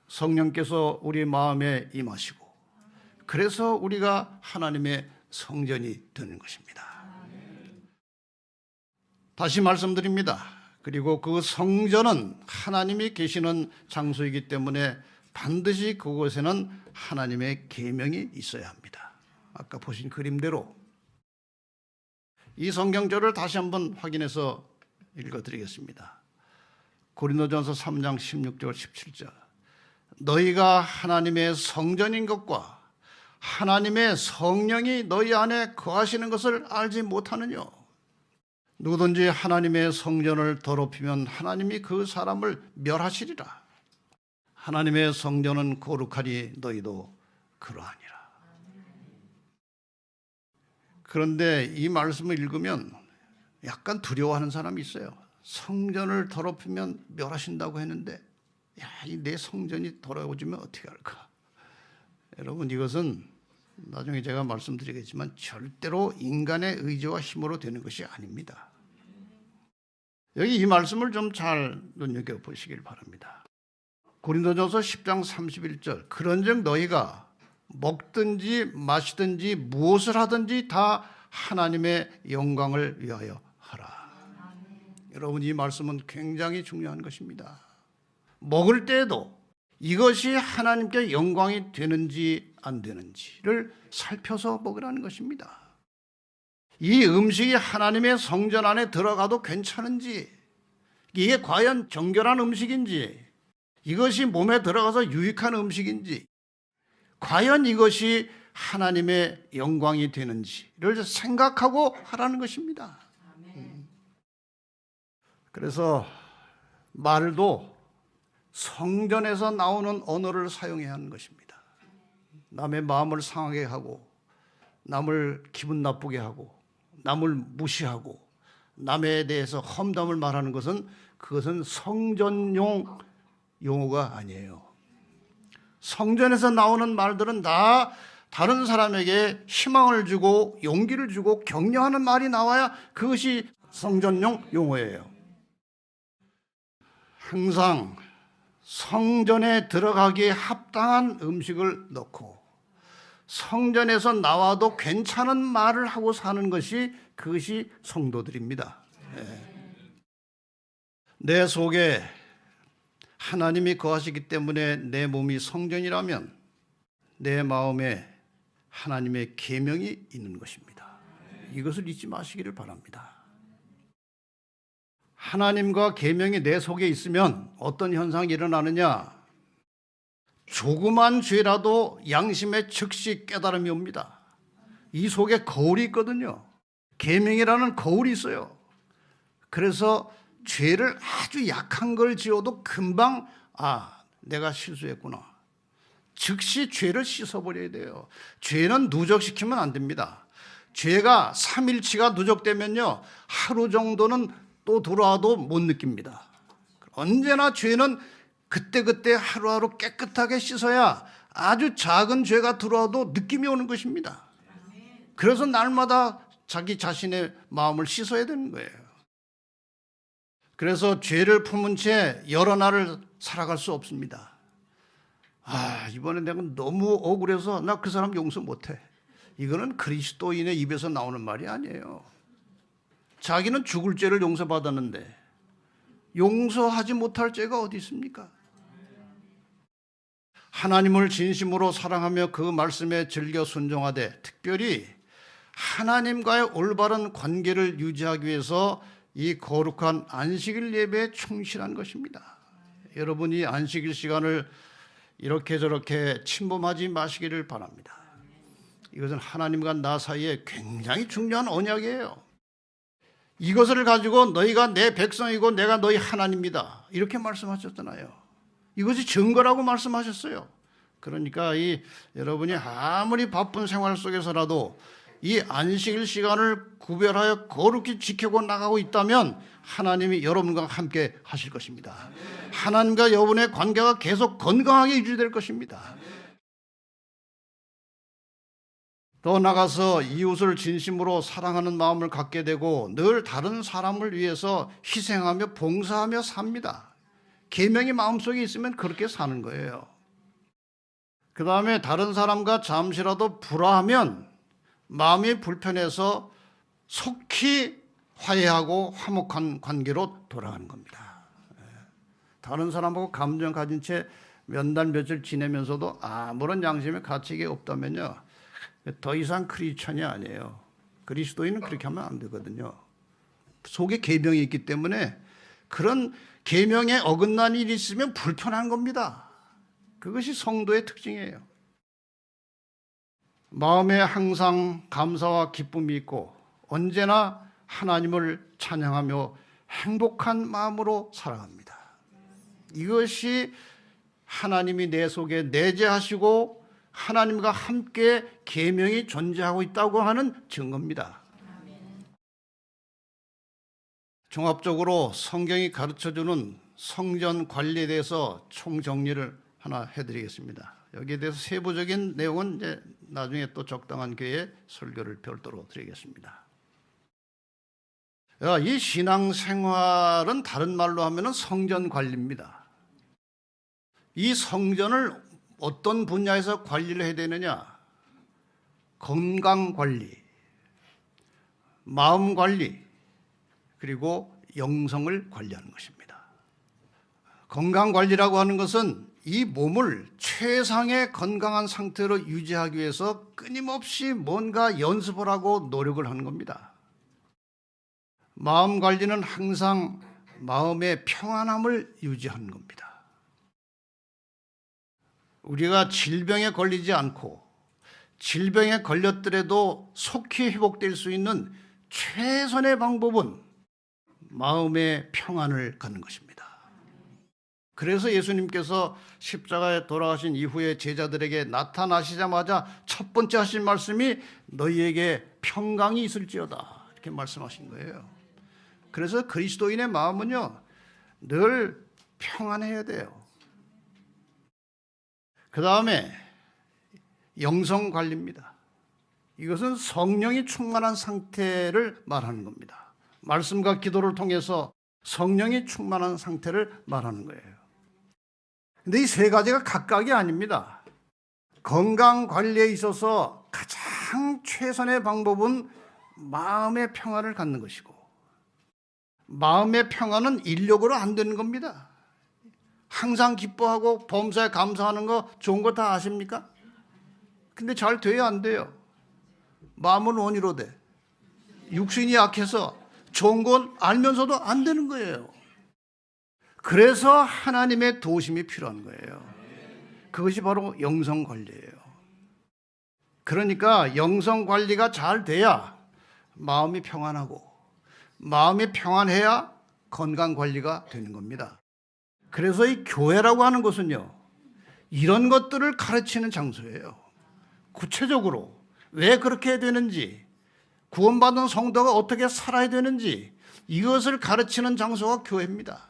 성령께서 우리 마음에 임하시고 그래서 우리가 하나님의 성전이 되는 것입니다. 다시 말씀드립니다. 그리고 그 성전은 하나님이 계시는 장소이기 때문에 반드시 그곳에는 하나님의 계명이 있어야 합니다. 아까 보신 그림대로 이 성경절을 다시 한번 확인해서 읽어드리겠습니다. 고린도전서 3장 16절 17절 너희가 하나님의 성전인 것과 하나님의 성령이 너희 안에 거하시는 것을 알지 못하느냐. 누구든지 하나님의 성전을 더럽히면 하나님이 그 사람을 멸하시리라. 하나님의 성전은 거룩하니 너희도 그러하니라. 그런데 이 말씀을 읽으면 약간 두려워하는 사람이 있어요. 성전을 더럽히면 멸하신다고 했는데 야, 내 성전이 더러워지면 어떻게 할까? 여러분 이것은 나중에 제가 말씀드리겠지만 절대로 인간의 의지와 힘으로 되는 것이 아닙니다. 여기 이 말씀을 좀 잘 눈여겨보시길 바랍니다. 고린도전서 10장 31절 그런즉 너희가 먹든지 마시든지 무엇을 하든지 다 하나님의 영광을 위하여 하라. 여러분 이 말씀은 굉장히 중요한 것입니다. 먹을 때에도 이것이 하나님께 영광이 되는지 안 되는지를 살펴서 먹으라는 것입니다. 이 음식이 하나님의 성전 안에 들어가도 괜찮은지, 이게 과연 정결한 음식인지, 이것이 몸에 들어가서 유익한 음식인지, 과연 이것이 하나님의 영광이 되는지를 생각하고 하라는 것입니다. 그래서 말도 성전에서 나오는 언어를 사용해야 하는 것입니다. 남의 마음을 상하게 하고 남을 기분 나쁘게 하고 남을 무시하고 남에 대해서 험담을 말하는 것은 그것은 성전용 용어가 아니에요. 성전에서 나오는 말들은 다 다른 사람에게 희망을 주고 용기를 주고 격려하는 말이 나와야 그것이 성전용 용어예요. 항상 성전에 들어가기에 합당한 음식을 넣고 성전에서 나와도 괜찮은 말을 하고 사는 것이 그것이 성도들입니다. 내 속에 하나님이 거하시기 때문에 내 몸이 성전이라면 내 마음에 하나님의 계명이 있는 것입니다. 이것을 잊지 마시기를 바랍니다. 하나님과 계명이 내 속에 있으면 어떤 현상이 일어나느냐? 조그만 죄라도 양심에 즉시 깨달음이 옵니다. 이 속에 거울이 있거든요. 계명이라는 거울이 있어요. 그래서 죄를 아주 약한 걸 지어도 금방 내가 실수했구나. 즉시 죄를 씻어버려야 돼요. 죄는 누적시키면 안 됩니다. 죄가 3일치가 누적되면요, 하루 정도는 또 들어와도 못 느낍니다. 언제나 죄는 그때그때 하루하루 깨끗하게 씻어야 아주 작은 죄가 들어와도 느낌이 오는 것입니다. 그래서 날마다 자기 자신의 마음을 씻어야 되는 거예요. 그래서 죄를 품은 채 여러 날을 살아갈 수 없습니다. 이번에 내가 너무 억울해서 나 그 사람 용서 못해. 이거는 그리스도인의 입에서 나오는 말이 아니에요. 자기는 죽을 죄를 용서받았는데 용서하지 못할 죄가 어디 있습니까? 하나님을 진심으로 사랑하며 그 말씀에 즐겨 순종하되, 특별히 하나님과의 올바른 관계를 유지하기 위해서 이 거룩한 안식일 예배에 충실한 것입니다. 여러분이 안식일 시간을 이렇게 저렇게 침범하지 마시기를 바랍니다. 이것은 하나님과 나 사이에 굉장히 중요한 언약이에요. 이것을 가지고 너희가 내 백성이고 내가 너희 하나님이다, 이렇게 말씀하셨잖아요. 이것이 증거라고 말씀하셨어요. 그러니까 여러분이 아무리 바쁜 생활 속에서라도 이 안식일 시간을 구별하여 거룩히 지키고 나가고 있다면 하나님이 여러분과 함께 하실 것입니다. 하나님과 여러분의 관계가 계속 건강하게 유지될 것입니다. 더 나아가서 이웃을 진심으로 사랑하는 마음을 갖게 되고 늘 다른 사람을 위해서 희생하며 봉사하며 삽니다. 계명이 마음속에 있으면 그렇게 사는 거예요. 그 다음에 다른 사람과 잠시라도 불화하면 마음이 불편해서 속히 화해하고 화목한 관계로 돌아가는 겁니다. 다른 사람하고 감정 가진 채 몇 날 며칠 지내면서도 아무런 양심의 가책이 없다면요, 더 이상 크리스천이 아니에요. 그리스도인은 그렇게 하면 안 되거든요. 속에 계명이 있기 때문에 그런 계명에 어긋난 일이 있으면 불편한 겁니다. 그것이 성도의 특징이에요. 마음에 항상 감사와 기쁨이 있고 언제나 하나님을 찬양하며 행복한 마음으로 살아갑니다. 이것이 하나님이 내 속에 내재하시고 하나님과 함께 계명이 존재하고 있다고 하는 증거입니다. 종합적으로 성경이 가르쳐주는 성전 관리에 대해서 총정리를 하나 해드리겠습니다. 여기에 대해서 세부적인 내용은 이제 나중에 또 적당한 기회에 설교를 별도로 드리겠습니다. 이 신앙생활은 다른 말로 하면 성전 관리입니다. 이 성전을 어떤 분야에서 관리를 해야 되느냐? 건강 관리, 마음 관리, 그리고 영성을 관리하는 것입니다. 건강 관리라고 하는 것은 이 몸을 최상의 건강한 상태로 유지하기 위해서 끊임없이 뭔가 연습을 하고 노력을 하는 겁니다. 마음 관리는 항상 마음의 평안함을 유지하는 겁니다. 우리가 질병에 걸리지 않고 질병에 걸렸더라도 속히 회복될 수 있는 최선의 방법은 마음의 평안을 갖는 것입니다. 그래서 예수님께서 십자가에 돌아가신 이후에 제자들에게 나타나시자마자 첫 번째 하신 말씀이 너희에게 평강이 있을지어다, 이렇게 말씀하신 거예요. 그래서 그리스도인의 마음은요, 늘 평안해야 돼요. 그 다음에 영성 관리입니다. 이것은 성령이 충만한 상태를 말하는 겁니다. 말씀과 기도를 통해서 성령이 충만한 상태를 말하는 거예요. 근데 이 세 가지가 각각이 아닙니다. 건강 관리에 있어서 가장 최선의 방법은 마음의 평안을 갖는 것이고, 마음의 평안은 인력으로 안 되는 겁니다. 항상 기뻐하고 범사에 감사하는 거 좋은 거 다 아십니까? 근데 잘 돼야 안 돼요. 마음은 원이로 돼. 육신이 약해서 좋은 건 알면서도 안 되는 거예요. 그래서 하나님의 도우심이 필요한 거예요. 그것이 바로 영성 관리예요. 그러니까 영성 관리가 잘 돼야 마음이 평안하고, 마음이 평안해야 건강 관리가 되는 겁니다. 그래서 이 교회라고 하는 것은요, 이런 것들을 가르치는 장소예요. 구체적으로 왜 그렇게 되는지, 구원받은 성도가 어떻게 살아야 되는지, 이것을 가르치는 장소가 교회입니다.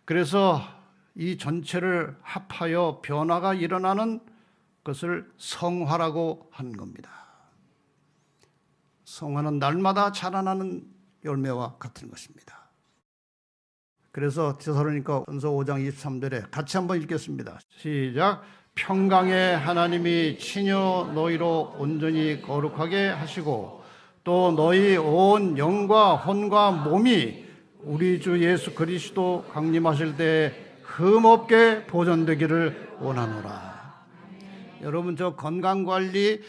그래서 이 전체를 합하여 변화가 일어나는 것을 성화라고 하는 겁니다. 성화는 날마다 자라나는 열매와 같은 것입니다. 그래서 데살로니가 전서 5장 23절에 같이 한번 읽겠습니다. 시작. 평강의 하나님이 친히 너희로 온전히 거룩하게 하시고 또 너희 온 영과 혼과 몸이 우리 주 예수 그리스도 강림하실 때 흠없게 보존되기를 원하노라. 여러분, 저 건강관리,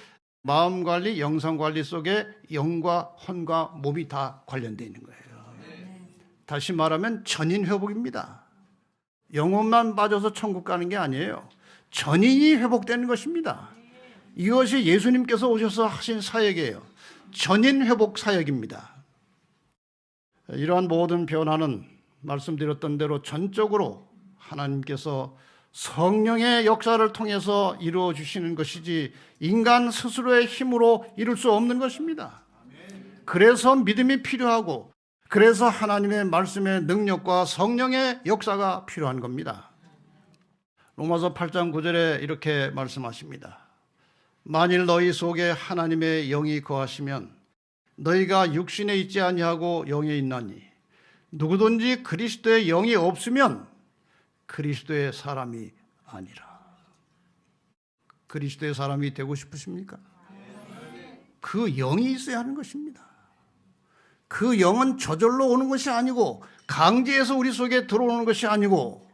마음관리, 영성관리 속에 영과 혼과 몸이 다 관련되어 있는 거예요. 다시 말하면 전인회복입니다. 영혼만 빠져서 천국 가는 게 아니에요. 전인이 회복되는 것입니다. 이것이 예수님께서 오셔서 하신 사역이에요. 전인회복 사역입니다. 이러한 모든 변화는 말씀드렸던 대로 전적으로 하나님께서 성령의 역사를 통해서 이루어 주시는 것이지 인간 스스로의 힘으로 이룰 수 없는 것입니다. 그래서 믿음이 필요하고, 그래서 하나님의 말씀의 능력과 성령의 역사가 필요한 겁니다. 로마서 8장 9절에 이렇게 말씀하십니다. 만일 너희 속에 하나님의 영이 거하시면 너희가 육신에 있지 아니하고 영에 있나니 누구든지 그리스도의 영이 없으면 그리스도의 사람이 아니라. 그리스도의 사람이 되고 싶으십니까? 그 영이 있어야 하는 것입니다. 그 영은 저절로 오는 것이 아니고, 강제해서 우리 속에 들어오는 것이 아니고,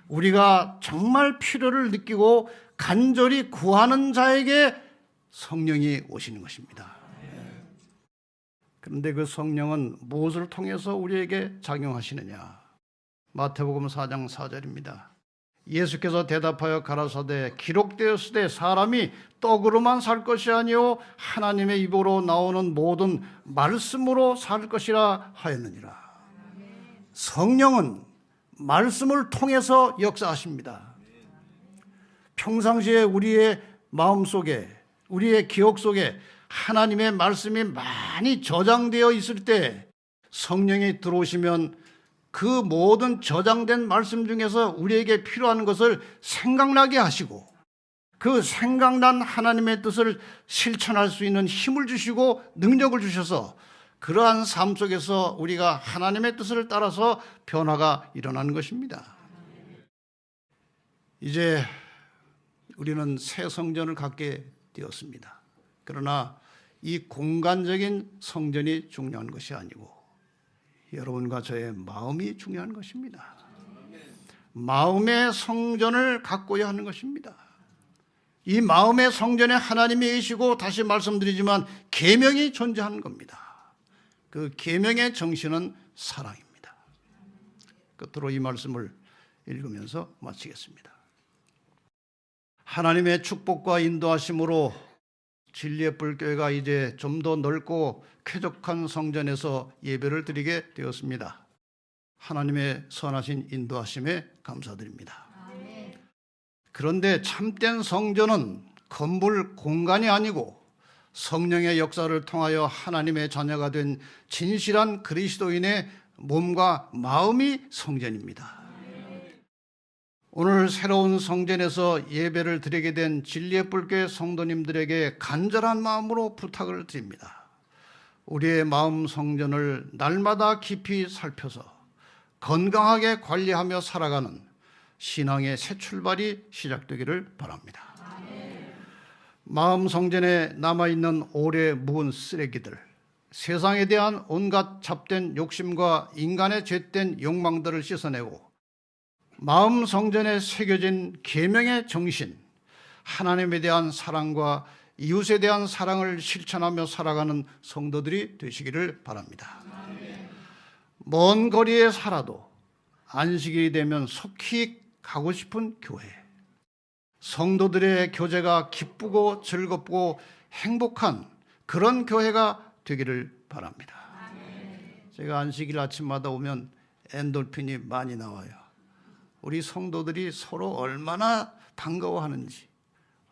우리가 정말 필요를 느끼고 간절히 구하는 자에게 성령이 오시는 것입니다. 그런데 그 성령은 무엇을 통해서 우리에게 작용하시느냐? 마태복음 4장 4절입니다. 예수께서 대답하여 가라사대 기록되었으되 사람이 떡으로만 살 것이 아니요 하나님의 입으로 나오는 모든 말씀으로 살 것이라 하였느니라. 성령은 말씀을 통해서 역사하십니다. 평상시에 우리의 마음속에, 우리의 기억 속에 하나님의 말씀이 많이 저장되어 있을 때 성령이 들어오시면 그 모든 저장된 말씀 중에서 우리에게 필요한 것을 생각나게 하시고, 그 생각난 하나님의 뜻을 실천할 수 있는 힘을 주시고 능력을 주셔서 그러한 삶 속에서 우리가 하나님의 뜻을 따라서 변화가 일어나는 것입니다. 이제 우리는 새 성전을 갖게 되었습니다. 그러나 이 공간적인 성전이 중요한 것이 아니고 여러분과 저의 마음이 중요한 것입니다. 마음의 성전을 가꿔야 하는 것입니다. 이 마음의 성전에 하나님이 계시고, 다시 말씀드리지만 계명이 존재하는 겁니다. 그 계명의 정신은 사랑입니다. 끝으로 이 말씀을 읽으면서 마치겠습니다. 하나님의 축복과 인도하심으로 진리의 뿔교회가 이제 좀 더 넓고 쾌적한 성전에서 예배를 드리게 되었습니다. 하나님의 선하신 인도하심에 감사드립니다. 그런데 참된 성전은 건물 공간이 아니고 성령의 역사를 통하여 하나님의 자녀가 된 진실한 그리스도인의 몸과 마음이 성전입니다. 오늘 새로운 성전에서 예배를 드리게 된 진리의 뿔교회 성도님들에게 간절한 마음으로 부탁을 드립니다. 우리의 마음 성전을 날마다 깊이 살펴서 건강하게 관리하며 살아가는 신앙의 새 출발이 시작되기를 바랍니다. 마음 성전에 남아있는 오래 묵은 쓰레기들, 세상에 대한 온갖 잡된 욕심과 인간의 죄된 욕망들을 씻어내고 마음 성전에 새겨진 계명의 정신, 하나님에 대한 사랑과 이웃에 대한 사랑을 실천하며 살아가는 성도들이 되시기를 바랍니다. 먼 거리에 살아도 안식일이 되면 속히 가고 싶은 교회, 성도들의 교제가 기쁘고 즐겁고 행복한 그런 교회가 되기를 바랍니다. 제가 안식일 아침마다 오면 엔돌핀이 많이 나와요. 우리 성도들이 서로 얼마나 반가워하는지,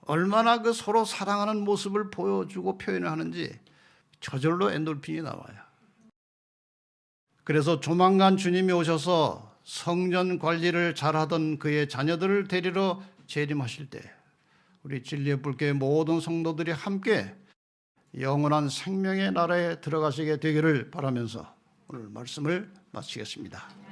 얼마나 그 서로 사랑하는 모습을 보여주고 표현을 하는지 저절로 엔돌핀이 나와요. 그래서 조만간 주님이 오셔서 성전 관리를 잘하던 그의 자녀들을 데리러 재림하실 때 우리 진리의 불교의 모든 성도들이 함께 영원한 생명의 나라에 들어가시게 되기를 바라면서 오늘 말씀을 마치겠습니다.